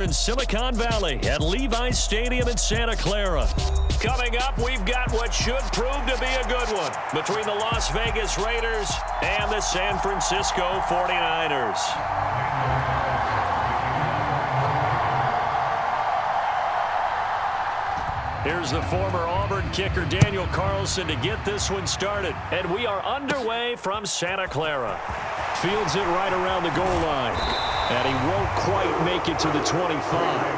In Silicon Valley at Levi's Stadium in Santa Clara. Coming up, we've got what should prove to be a good one between the Las Vegas Raiders and the San Francisco 49ers. Here's the former Auburn kicker Daniel Carlson to get this one started. And we are underway from Santa Clara. Fields it right around the goal line. And he won't quite make it to the 25.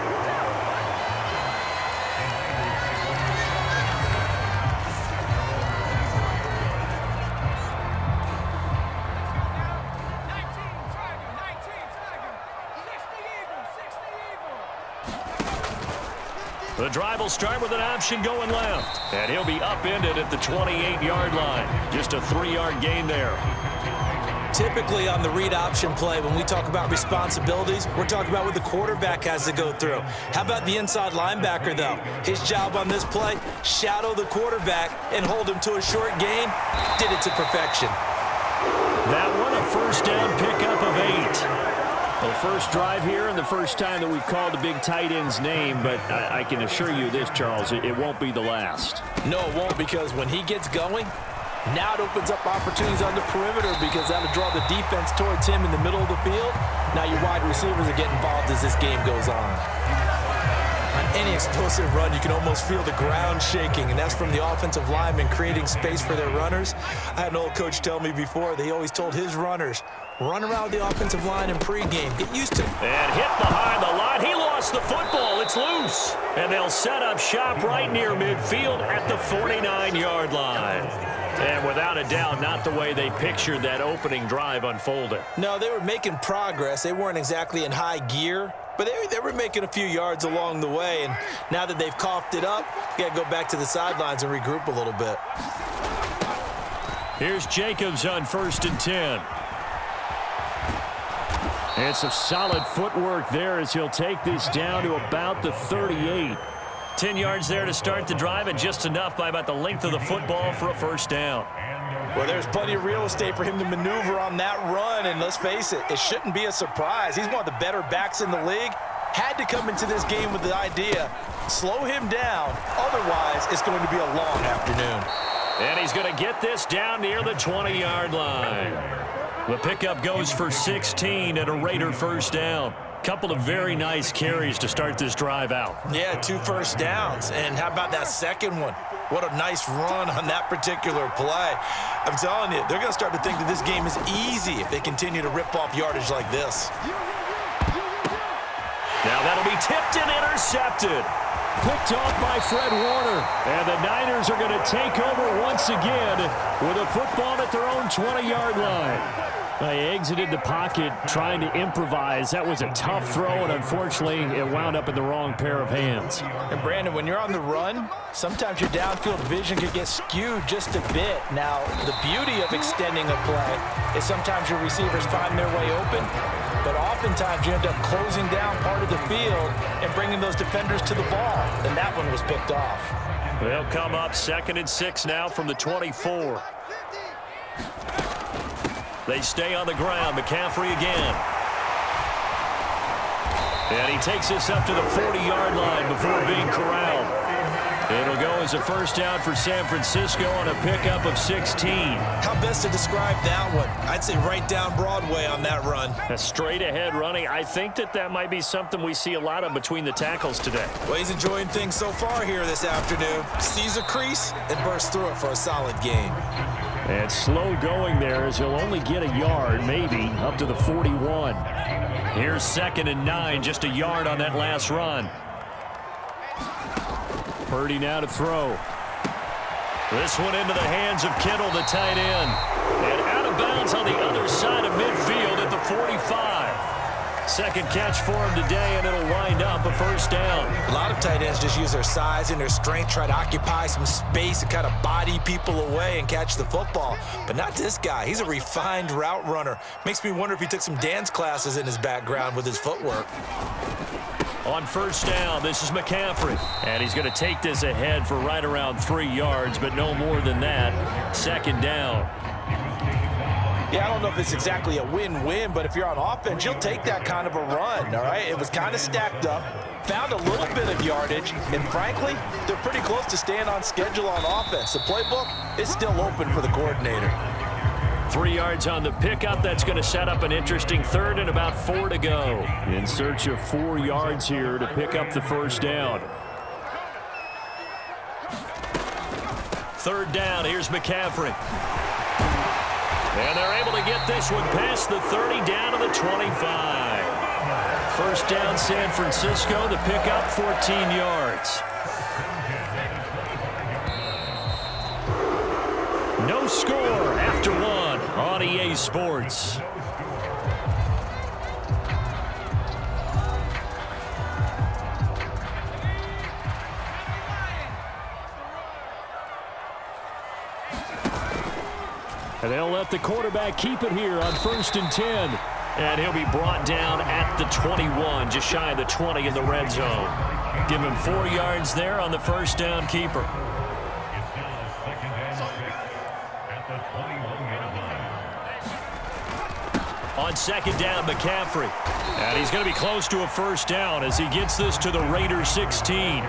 The drive will start with an option going left. And he'll be upended at the 28-yard line. Just a 3-yard gain there. Typically on the read option play, when we talk about responsibilities, we're talking about what the quarterback has to go through. How about the inside linebacker, though? His job on this play, shadow the quarterback and hold him to a short gain. Did it to perfection. That one, a first down pickup of 8. Well, first drive here and the first time that we've called the big tight end's name, but I can assure you this, Charles, it won't be the last. No, it won't, because when he gets going, now it opens up opportunities on the perimeter because that'll draw the defense towards him in the middle of the field. Now your wide receivers are getting involved as this game goes on. On any explosive run, you can almost feel the ground shaking, and that's from the offensive linemen creating space for their runners. I had an old coach tell me before that he always told his runners, run around the offensive line in pregame. Get used to it. And hit behind the line. He lost the football. It's loose. And they'll set up shop right near midfield at the 49-yard line. And without a doubt, not the way they pictured that opening drive unfolded. No, they were making progress. They weren't exactly in high gear, but they were making a few yards along the way. And now that they've coughed it up, you got to go back to the sidelines and regroup a little bit. Here's Jacobs on 1st and 10. And some solid footwork there as he'll take this down to about the 38. 10 yards there to start the drive, and just enough by about the length of the football for a first down. Well, there's plenty of real estate for him to maneuver on that run, and let's face it, it shouldn't be a surprise. He's one of the better backs in the league. Had to come into this game with the idea, slow him down, otherwise it's going to be a long afternoon. And he's going to get this down near the 20-yard line. The pickup goes for 16 and a Raider first down. Couple of very nice carries to start this drive out. Yeah, 2 first downs. And how about that second one? What a nice run on that particular play. I'm telling you, they're going to start to think that this game is easy if they continue to rip off yardage like this. Now that'll be tipped and intercepted. Picked off by Fred Warner. And the Niners are going to take over once again with a football at their own 20-yard line. They exited the pocket trying to improvise. That was a tough throw, and unfortunately, it wound up in the wrong pair of hands. And, Brandon, when you're on the run, sometimes your downfield vision can get skewed just a bit. Now, the beauty of extending a play is sometimes your receivers find their way open, but oftentimes you end up closing down part of the field and bringing those defenders to the ball. And that one was picked off. They'll come up 2nd and 6 now from the 24. They stay on the ground. McCaffrey again. And he takes this up to the 40-yard line before being corralled. It'll go as a first down for San Francisco on a pickup of 16. How best to describe that one? I'd say right down Broadway on that run. A straight-ahead running. I think that might be something we see a lot of between the tackles today. Well, he's enjoying things so far here this afternoon. Sees a crease and bursts through it for a solid gain. And slow going there as he'll only get a yard, maybe, up to the 41. Here's 2nd and 9, just a yard on that last run. Purdy now to throw. This one into the hands of Kittle, the tight end. And out of bounds on the other side of midfield at the 45. Second catch for him today, and it'll wind up a first down. A lot of tight ends just use their size and their strength, try to occupy some space and kind of body people away and catch the football. But not this guy. He's a refined route runner. Makes me wonder if he took some dance classes in his background with his footwork. On first down, this is McCaffrey. And he's going to take this ahead for right around 3 yards, but no more than that. 2nd down. Yeah, I don't know if it's exactly a win-win, but if you're on offense, you'll take that kind of a run, all right? It was kind of stacked up, found a little bit of yardage, and frankly, they're pretty close to staying on schedule on offense. The playbook is still open for the coordinator. 3 yards on the pickup. That's going to set up an interesting third and about 4 to go. In search of 4 yards here to pick up the first down. Third down. Here's McCaffrey. And they're able to get this one past the 30 down to the 25. First down, San Francisco. The pickup, 14 yards. No score after 1 on EA Sports. And they'll let the quarterback keep it here on 1st and 10. And he'll be brought down at the 21, just shy of the 20 in the red zone. Give him 4 yards there on the first down keeper. On second down, McCaffrey. And he's going to be close to a first down as he gets this to the Raiders 16.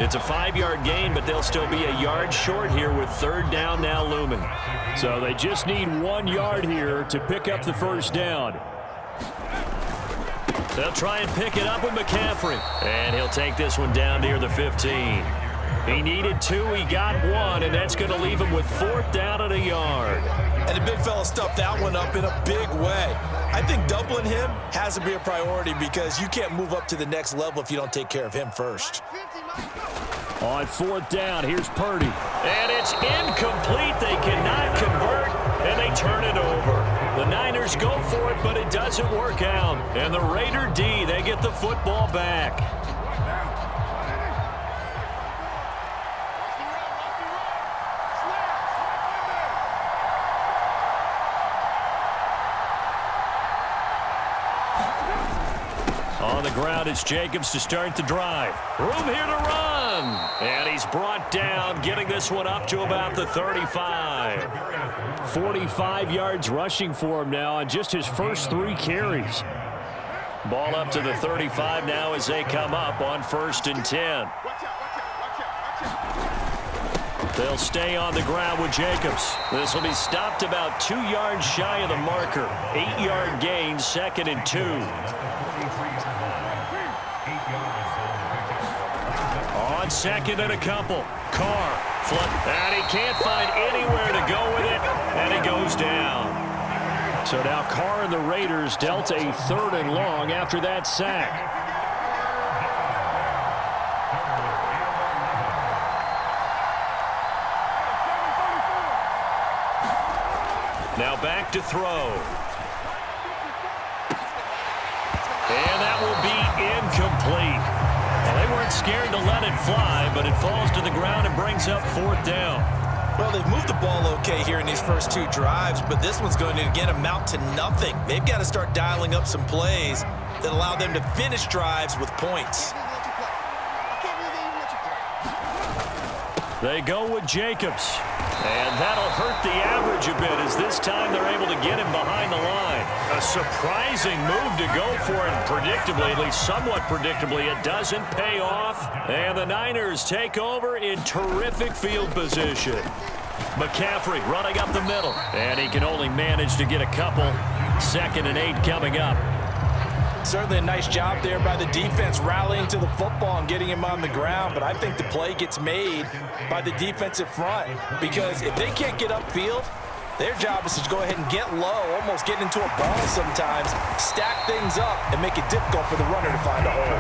It's a 5-yard gain, but they'll still be a yard short here with third down now looming. So they just need 1 yard here to pick up the first down. They'll try and pick it up with McCaffrey. And he'll take this one down near the 15. He needed 2, he got 1, and that's going to leave him with 4th down and a yard. And the big fella stuffed that one up in a big way. I think doubling him has to be a priority because you can't move up to the next level if you don't take care of him first. On 4th down, here's Purdy. And it's incomplete. They cannot convert, and they turn it over. The Niners go for it, but it doesn't work out. And the Raider D, they get the football back. On the ground, it's Jacobs to start the drive. Room here to run. And he's brought down, getting this one up to about the 35. 45 yards rushing for him now on just his first 3 carries. Ball up to the 35 now as they come up on 1st and 10. They'll stay on the ground with Jacobs. This will be stopped about 2 yards shy of the marker. 8-yard gain, 2nd and 2. On 2nd and a couple. Carr, flip, and he can't find anywhere to go with it, and he goes down. So now Carr and the Raiders dealt a 3rd and long after that sack. Now back to throw. And that will be incomplete. Well, they weren't scared to let it fly, but it falls to the ground and brings up 4th down. Well, they've moved the ball okay here in these first 2 drives, but this one's going to, again, amount to nothing. They've got to start dialing up some plays that allow them to finish drives with points. They go with Jacobs. And that'll hurt the average a bit as this time they're able to get him behind the line. A surprising move to go for it predictably, at least somewhat predictably. It doesn't pay off. And the Niners take over in terrific field position. McCaffrey running up the middle. And he can only manage to get a couple. 2nd and 8 coming up. Certainly a nice job there by the defense rallying to the football and getting him on the ground, but I think the play gets made by the defensive front because if they can't get upfield, their job is to go ahead and get low, almost get into a ball sometimes, stack things up, and make it difficult for the runner to find a hole.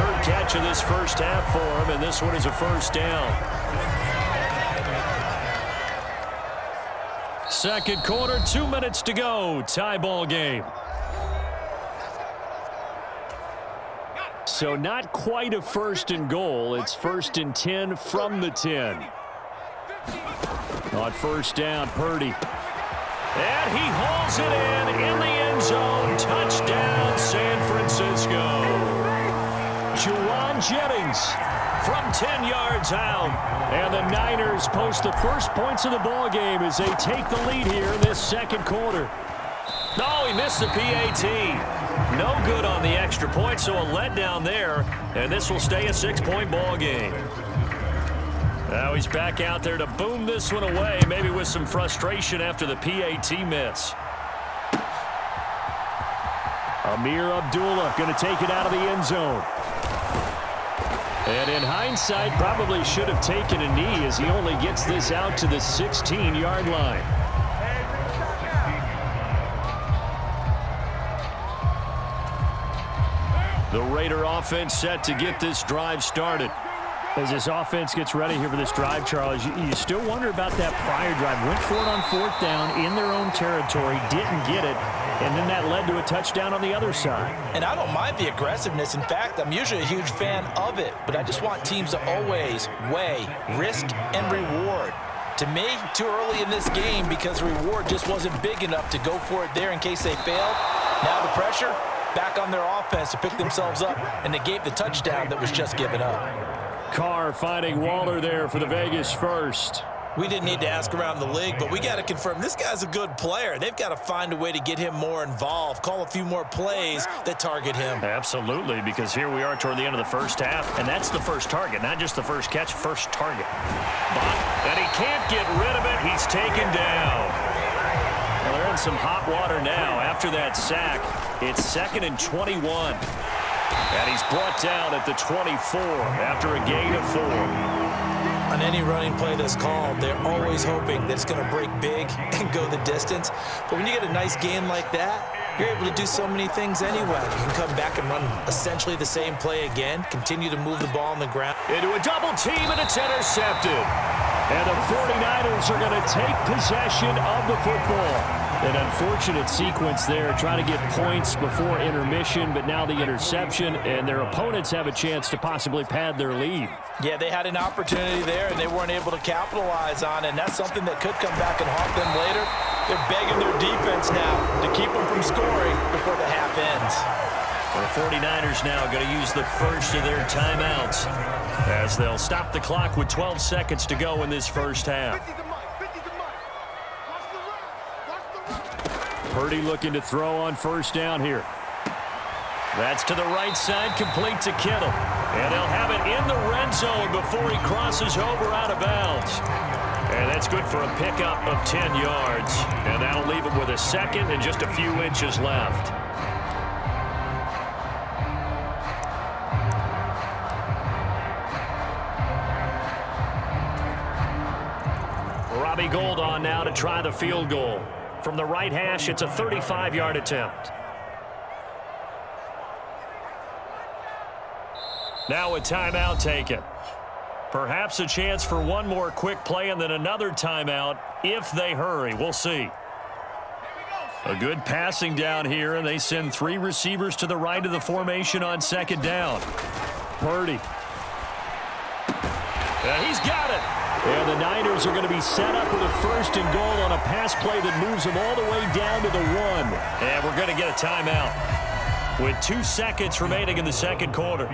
3rd catch of this first half for him, and this one is a first down. 2nd quarter, 2 minutes to go. Tie ball game. So not quite a 1st and goal. It's 1st and 10 from the 10. On 1st down, Purdy. And he hauls it in the end zone. Touchdown, San Francisco. Juwan Jennings from 10 yards out. And the Niners post the first points of the ball game as they take the lead here in this second quarter. No, he missed the PAT. No good on the extra point, so a letdown there. And this will stay a 6-point ball game. Now he's back out there to boom this one away, maybe with some frustration after the PAT miss. Amir Abdullah going to take it out of the end zone. And in hindsight, probably should have taken a knee as he only gets this out to the 16-yard line. The Raider offense set to get this drive started. As this offense gets ready here for this drive, Charles, you still wonder about that prior drive. Went for it on 4th down in their own territory, didn't get it, and then that led to a touchdown on the other side. And I don't mind the aggressiveness. In fact, I'm usually a huge fan of it, but I just want teams to always weigh risk and reward. To me, too early in this game because the reward just wasn't big enough to go for it there in case they failed. Now the pressure back on their offense to pick themselves up and negate the touchdown that was just given up. Carr finding Waller there for the Vegas first. We didn't need to ask around the league, but we got to confirm this guy's a good player. They've got to find a way to get him more involved, call a few more plays that target him. Absolutely, because here we are toward the end of the first half, and that's the first target, not just the first catch, first target. And he can't get rid of it. He's taken down. Well, they're in some hot water now. After that sack, it's 2nd and 21. And he's brought down at the 24 after a gain of 4. On any running play that's called, they're always hoping that it's going to break big and go the distance. But when you get a nice gain like that, you're able to do so many things anyway. You can come back and run essentially the same play again, continue to move the ball on the ground. Into a double team, and it's intercepted. And the 49ers are going to take possession of the football. An unfortunate sequence there, trying to get points before intermission, but now the interception, and their opponents have a chance to possibly pad their lead. Yeah, they had an opportunity there, and they weren't able to capitalize on it, and that's something that could come back and haunt them later. They're begging their defense now to keep them from scoring before the half ends. Well, the 49ers now going to use the first of their timeouts as they'll stop the clock with 12 seconds to go in this first half. Purdy looking to throw on first down here. That's to the right side, complete to Kittle. And they'll have it in the red zone before he crosses over out of bounds. And that's good for a pickup of 10 yards. And that'll leave him with a 2nd and just a few inches left. Robbie Gould on now to try the field goal. From the right hash, it's a 35-yard attempt. Now a timeout taken. Perhaps a chance for one more quick play and then another timeout if they hurry. We'll see. A good passing down here, and they send 3 receivers to the right of the formation on 2nd down. Purdy. He's got it. And the Niners are going to be set up with a 1st and goal on a pass play that moves them all the way down to the 1. And we're going to get a timeout with 2 seconds remaining in the second quarter.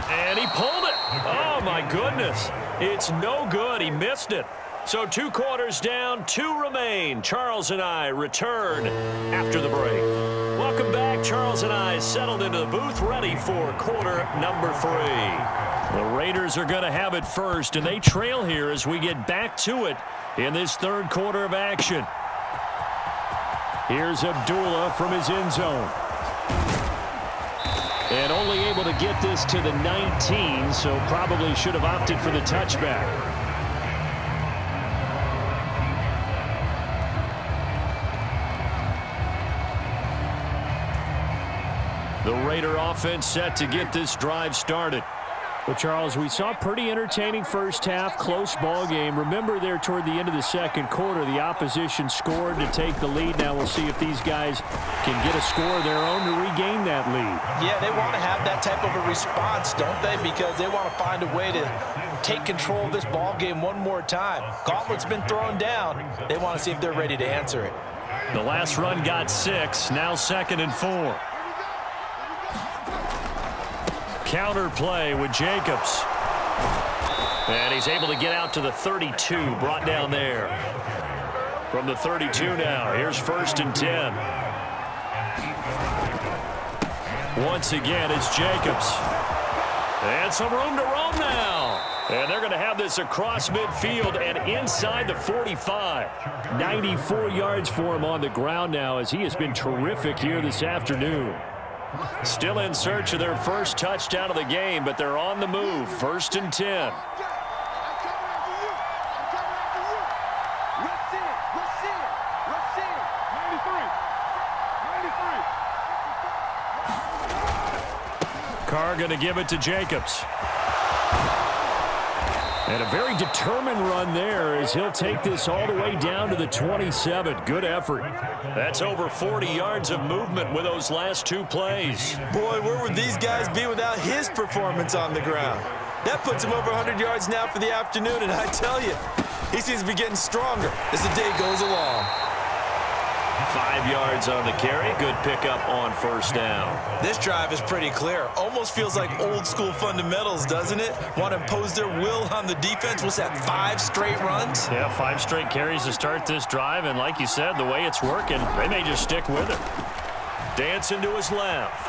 And he pulled it. Oh, my goodness. It's no good. He missed it. So 2 quarters down, 2 remain. Charles and I return after the break. Welcome back. Charles and I settled into the booth, ready for quarter number 3. The Raiders are going to have it first, and they trail here as we get back to it in this 3rd quarter of action. Here's Abdullah from his end zone. And only able to get this to the 19, so probably should have opted for the touchback. The Raider offense set to get this drive started. Well, Charles, we saw a pretty entertaining first half, close ball game. Remember there toward the end of the second quarter, the opposition scored to take the lead. Now we'll see if these guys can get a score of their own to regain that lead. Yeah, they want to have that type of a response, don't they? Because they want to find a way to take control of this ball game one more time. Gauntlet's been thrown down. They want to see if they're ready to answer it. The last run got 6, now 2nd and 4. Counter play with Jacobs. And he's able to get out to the 32, brought down there. From the 32 now, here's 1st and 10. Once again, it's Jacobs. And some room to roam now. And they're going to have this across midfield and inside the 45. 94 yards for him on the ground now as he has been terrific here this afternoon. Still in search of their first touchdown of the game, but they're on the move. 1st and 10. Carr going to give it to Jacobs. And a very determined run there as he'll take this all the way down to the 27. Good effort. That's over 40 yards of movement with those last 2 plays. Boy, where would these guys be without his performance on the ground? That puts him over 100 yards now for the afternoon, and I tell you, he seems to be getting stronger as the day goes along. 5 yards on the carry. Good pickup on 1st down. This drive is pretty clear. Almost feels like old school fundamentals, doesn't it? Want to impose their will on the defense. What's that, 5 straight runs? Yeah, 5 straight carries to start this drive. And like you said, the way it's working, they may just stick with it. Dancing to his left.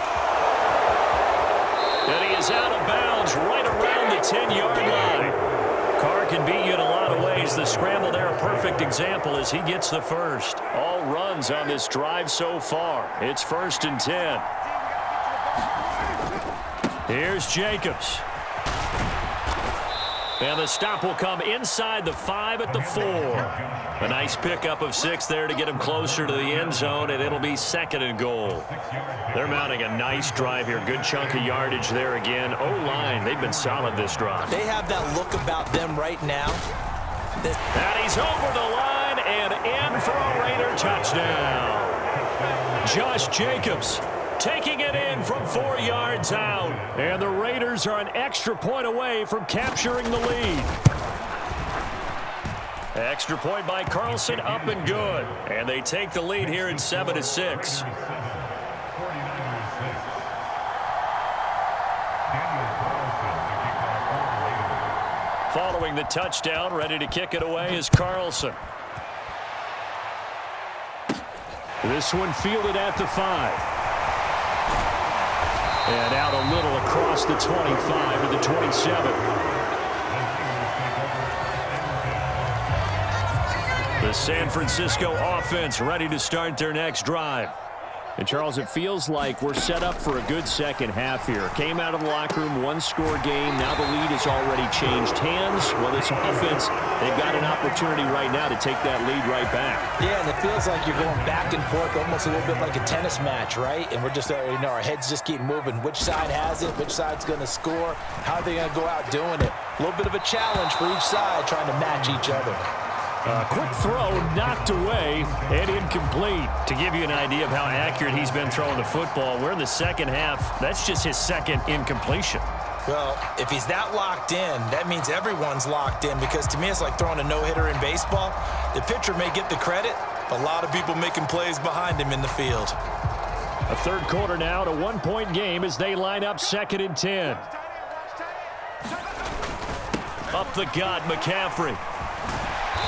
And he is out of bounds right around the 10-yard line. Carr can beat you in a lot of ways. The scramble there, a perfect example as he gets the first. All runs on this drive so far. It's 1st and 10. Here's Jacobs. And the stop will come inside the 5 at the 4. A nice pickup of 6 there to get him closer to the end zone, and it'll be 2nd and goal. They're mounting a nice drive here. Good chunk of yardage there again. O-line, they've been solid this drive. They have that look about them right now. And he's over the line and in for a Raider touchdown. Josh Jacobs taking it in from 4 yards out. And the Raiders are an extra point away from capturing the lead. Extra point by Carlson, up and good. And they take the lead here in 7-6. Following the touchdown, ready to kick it away is Carlson. This one fielded at the 5. And out a little across the 25 to the 27. The San Francisco offense ready to start their next drive. And, Charles, it feels like we're set up for a good second half here. Came out of the locker room, 1-score game. Now the lead has already changed hands. Well, this offense, they've got an opportunity right now to take that lead right back. Yeah, and it feels like you're going back and forth, almost a little bit like a tennis match, right? And we're just, our heads just keep moving. Which side has it? Which side's going to score? How are they going to go out doing it? A little bit of a challenge for each side, trying to match each other. Quick throw knocked away and incomplete. To give you an idea of how accurate he's been throwing the football, we're in the second half. That's just his second incompletion. Well, if he's that locked in, that means everyone's locked in, because to me it's like throwing a no-hitter in baseball. The pitcher may get the credit, a lot of people making plays behind him in the field. A third quarter now to 1-point game as they line up 2nd and 10. Up the gut, McCaffrey.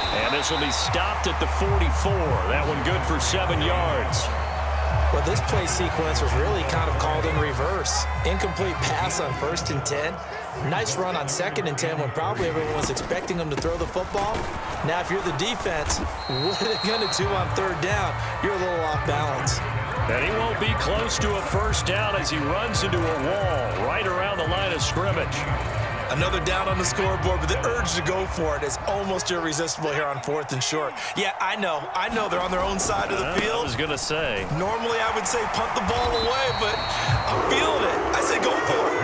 And this will be stopped at the 44. That one good for 7 yards. Well, this play sequence was really kind of called in reverse. Incomplete pass on 1st and 10. Nice run on 2nd and 10 when probably everyone was expecting him to throw the football. Now, if you're the defense, what are they going to do on 3rd down? You're a little off balance. And he won't be close to a 1st down as he runs into a wall right around the line of scrimmage. Another down on the scoreboard, but the urge to go for it is almost irresistible here on 4th and short. Yeah, I know they're on their own side of the field. I was going to say. Normally I would say punt the ball away, but I'm feeling it. I say go for it.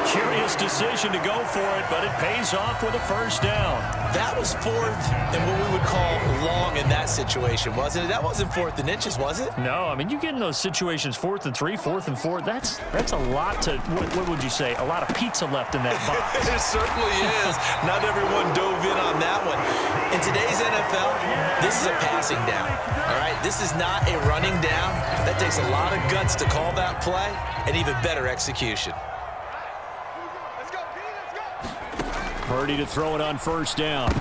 Curious decision to go for it, but it pays off with a first down. That was fourth and what we would call long in that situation, wasn't it? That wasn't 4th and inches, was it? No, I mean, you get in those situations 4th and 3, 4th and 4. That's a lot to, what would you say, a lot of pizza left in that box. It certainly is. Not everyone dove in on that one. In today's NFL, this is a passing down, all right? This is not a running down. That takes a lot of guts to call that play and even better execution. Purdy to throw it on first down.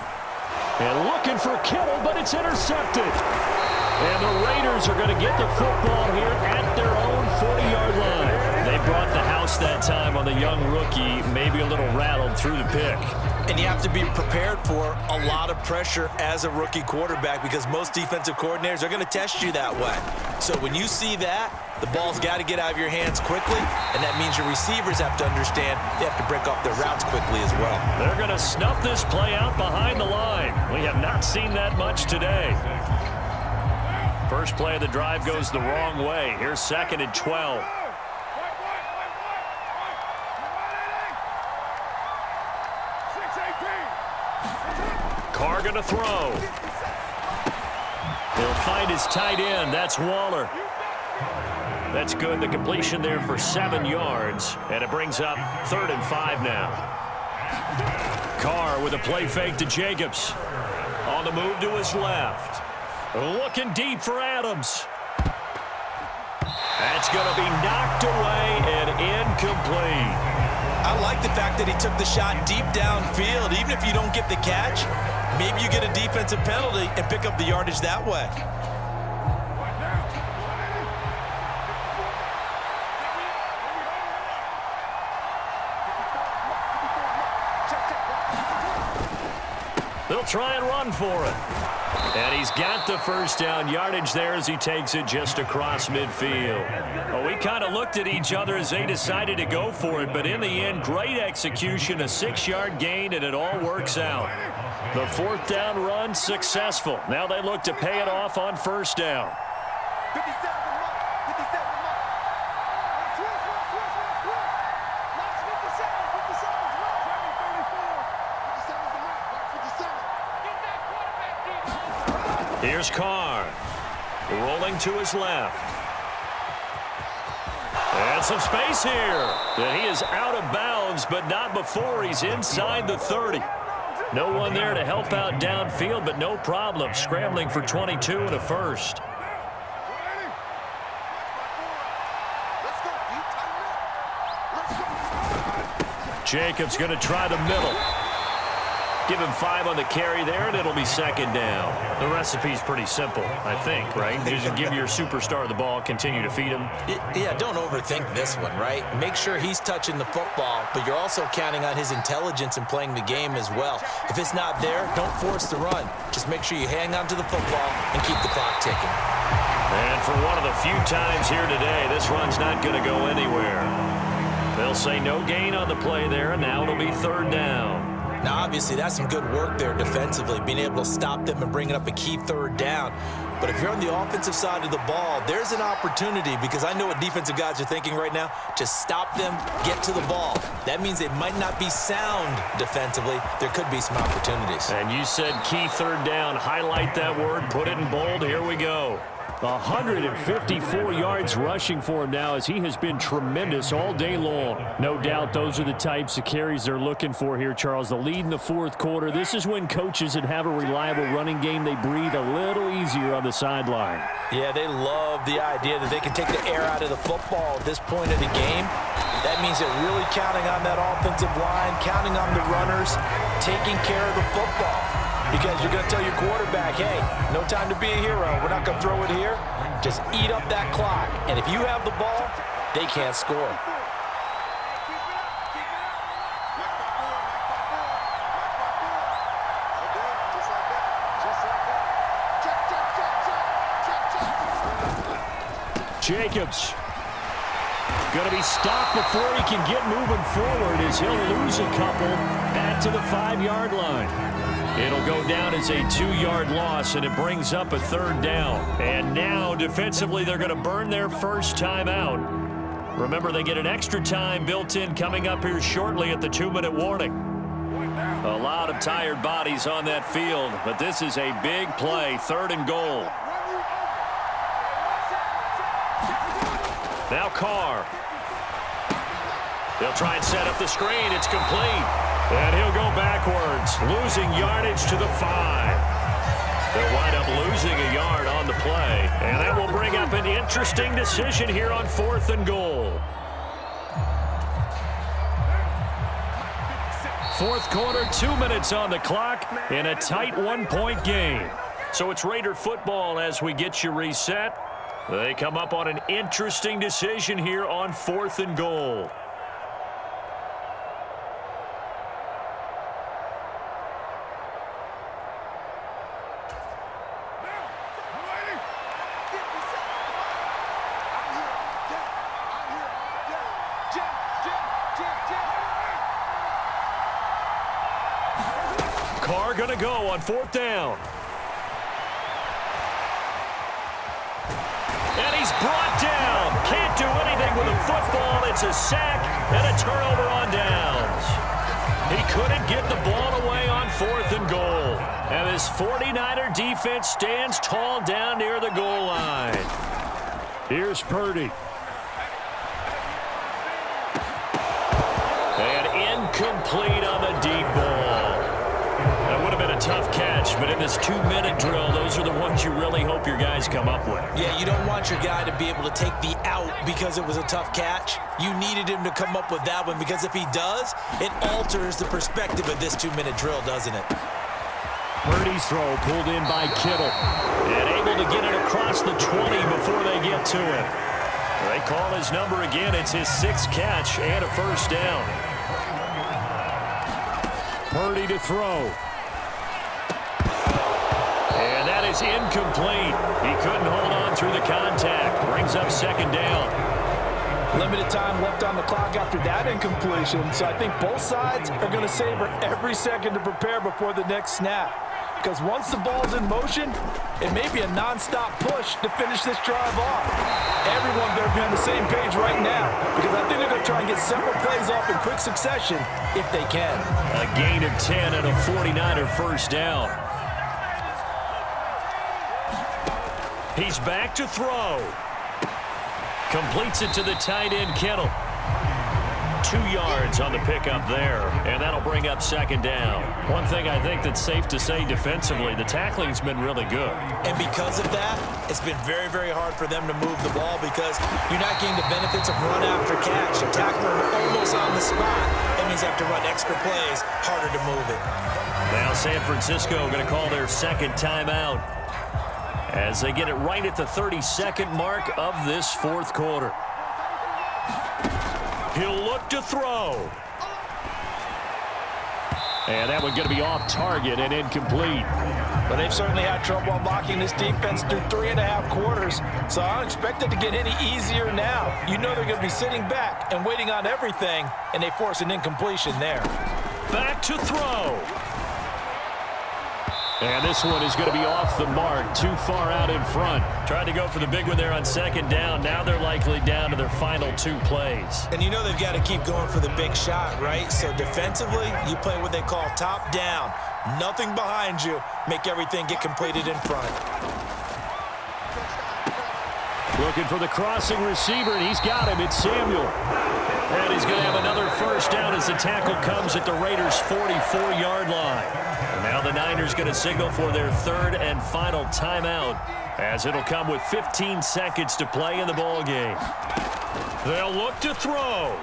And looking for Kittle, but it's intercepted. And the Raiders are going to get the football here at their own 40-yard line. They brought the house that time on the young rookie, maybe a little rattled through the pick. And you have to be prepared for a lot of pressure as a rookie quarterback because most defensive coordinators are going to test you that way. So when you see that, the ball's got to get out of your hands quickly, and that means your receivers have to understand they have to break off their routes quickly as well. They're going to snuff this play out behind the line. We have not seen that much today. First play of the drive goes the wrong way. Here's 2nd and 12. Carr going to throw. He'll find his tight end. That's Waller. That's good. The completion there for 7 yards. And it brings up 3rd and 5 now. Carr with a play fake to Jacobs. On the move to his left. Looking deep for Adams. That's going to be knocked away and incomplete. I like the fact that he took the shot deep downfield. Even if you don't get the catch, maybe you get a defensive penalty and pick up the yardage that way. They'll try and run for it. And he's got the first down yardage there as he takes it just across midfield. Well, we kind of looked at each other as they decided to go for it, but in the end, great execution, a 6-yard gain, and it all works out. The 4th down run successful. Now they look to pay it off on first down. Here's Carr, rolling to his left. And some space here. And he is out of bounds, but not before he's inside the 30. No one there to help out downfield, but no problem. Scrambling for 22 and a first. Jacobs going to try the middle. Give him 5 on the carry there, and it'll be 2nd down. The recipe's pretty simple, I think, right? You just give your superstar the ball, continue to feed him. Yeah, don't overthink this one, right? Make sure he's touching the football, but you're also counting on his intelligence in playing the game as well. If it's not there, don't force the run. Just make sure you hang on to the football and keep the clock ticking. And for one of the few times here today, this run's not going to go anywhere. They'll say no gain on the play there, and now it'll be 3rd down. Now, obviously, that's some good work there defensively, being able to stop them and bringing up a key 3rd down. But if you're on the offensive side of the ball, there's an opportunity because I know what defensive guys are thinking right now. Just stop them, get to the ball. That means they might not be sound defensively. There could be some opportunities. And you said key 3rd down. Highlight that word. Put it in bold. Here we go. 154 yards rushing for him now as he has been tremendous all day long. No doubt those are the types of carries they're looking for here, Charles. The lead in the 4th quarter. This is when coaches that have a reliable running game, they breathe a little easier on the sideline. Yeah, they love the idea that they can take the air out of the football at this point of the game. That means they're really counting on that offensive line, counting on the runners, taking care of the football. Because you're going to tell your quarterback, hey, no time to be a hero. We're not going to throw it here. Just eat up that clock. And if you have the ball, they can't score. Jacobs going to be stopped before he can get moving forward as he'll lose a couple back to the 5-yard line. It'll go down as a 2-yard loss, and it brings up a 3rd down. And now, defensively, they're going to burn their first time out. Remember, they get an extra time built in coming up here shortly at the 2-minute warning. A lot of tired bodies on that field, but this is a big play, 3rd and goal. Now Carr. They'll try and set up the screen. It's complete. And he'll go backwards, losing yardage to the 5. They'll wind up losing a yard on the play. And that will bring up an interesting decision here on 4th and goal. 4th quarter, 2 minutes on the clock in a tight 1-point game. So it's Raider football as we get you reset. They come up on an interesting decision here on 4th and goal. Carr going to go on 4th down. And he's brought down. Can't do anything with a football. It's a sack and a turnover on downs. He couldn't get the ball away on 4th and goal. And this 49er defense stands tall down near the goal line. Here's Purdy. And incomplete on the deep ball. That would have been a tough catch, but in this 2-minute drill, those are the ones you really hope your guys come up with. Yeah, you don't want your guy to be able to take the out because it was a tough catch. You needed him to come up with that one because if he does, it alters the perspective of this 2-minute drill, doesn't it? Purdy's throw pulled in by Kittle. And able to get it across the 20 before they get to it. They call his number again. It's his 6th catch and a 1st down. Purdy to throw. And that is incomplete. He couldn't hold on through the contact. Brings up 2nd down. Limited time left on the clock after that incompletion, so I think both sides are going to savor every second to prepare before the next snap. Because once the ball's in motion, it may be a non-stop push to finish this drive off. Everyone better be on the same page right now because I think they're going to try and get several plays off in quick succession if they can. A gain of 10 and a 49er 1st down. He's back to throw. Completes it to the tight end, Kittle. 2 yards on the pickup there, and that'll bring up 2nd down. One thing I think that's safe to say defensively, the tackling's been really good. And because of that, it's been very, very hard for them to move the ball because you're not getting the benefits of run after catch. A tackler almost on the spot. That means you have to run extra plays, harder to move it. Now San Francisco going to call their 2nd timeout as they get it right at the 32nd mark of this 4th quarter. He'll look to throw. And that one going to be off target and incomplete. But they've certainly had trouble unlocking this defense through 3.5 quarters, so I don't expect it to get any easier now. You know they're going to be sitting back and waiting on everything, and they force an incompletion there. Back to throw. And this one is going to be off the mark, too far out in front. Tried to go for the big one there on 2nd down. Now they're likely down to their final 2 plays. And you know they've got to keep going for the big shot, right? So defensively, you play what they call top down. Nothing behind you. Make everything get completed in front. Looking for the crossing receiver, and he's got him. It's Samuel. And he's going to have another 1st down as the tackle comes at the Raiders' 44-yard line. And now the Niners going to signal for their 3rd and final timeout as it'll come with 15 seconds to play in the ballgame. They'll look to throw.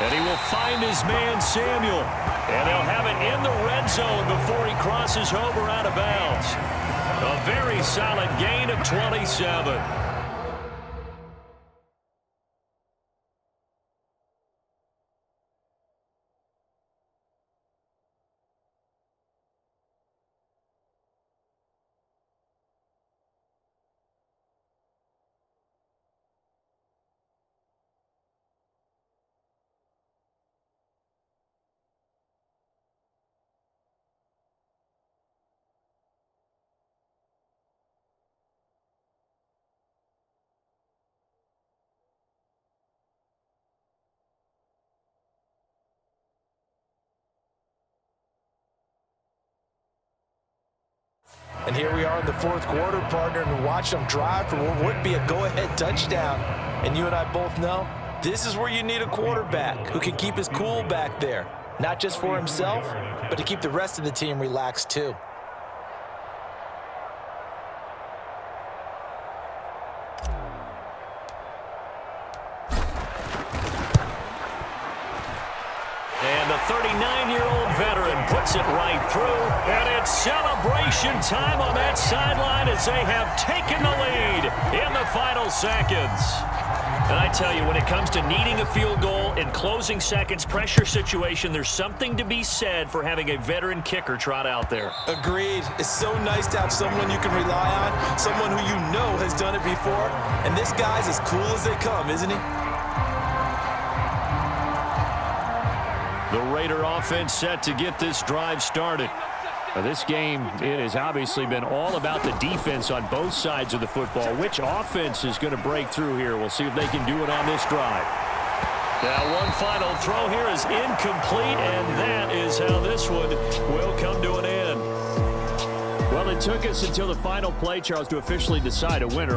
And he will find his man, Samuel. And they'll have it in the red zone before he crosses over out of bounds. A very solid gain of 27. And here we are in the fourth quarter, partner, and watch them drive for what would be a go-ahead touchdown. And you and I both know this is where you need a quarterback who can keep his cool back there, not just for himself, but to keep the rest of the team relaxed too. And the 39-year-old veteran puts it right through. And it's celebration time on that sideline as they have taken the lead in the final seconds. And I tell you, when it comes to needing a field goal in closing seconds, pressure situation, there's something to be said for having a veteran kicker trot out there. Agreed. It's so nice to have someone you can rely on, someone who you know has done it before. And this guy's as cool as they come, isn't he? The Raider offense set to get this drive started. Now, this game, it has obviously been all about the defense on both sides of the football. Which offense is going to break through here? We'll see if they can do it on this drive. Now, one final throw here is incomplete, and that is how this one will come to an end. Well, it took us until the final play, Charles, to officially decide a winner.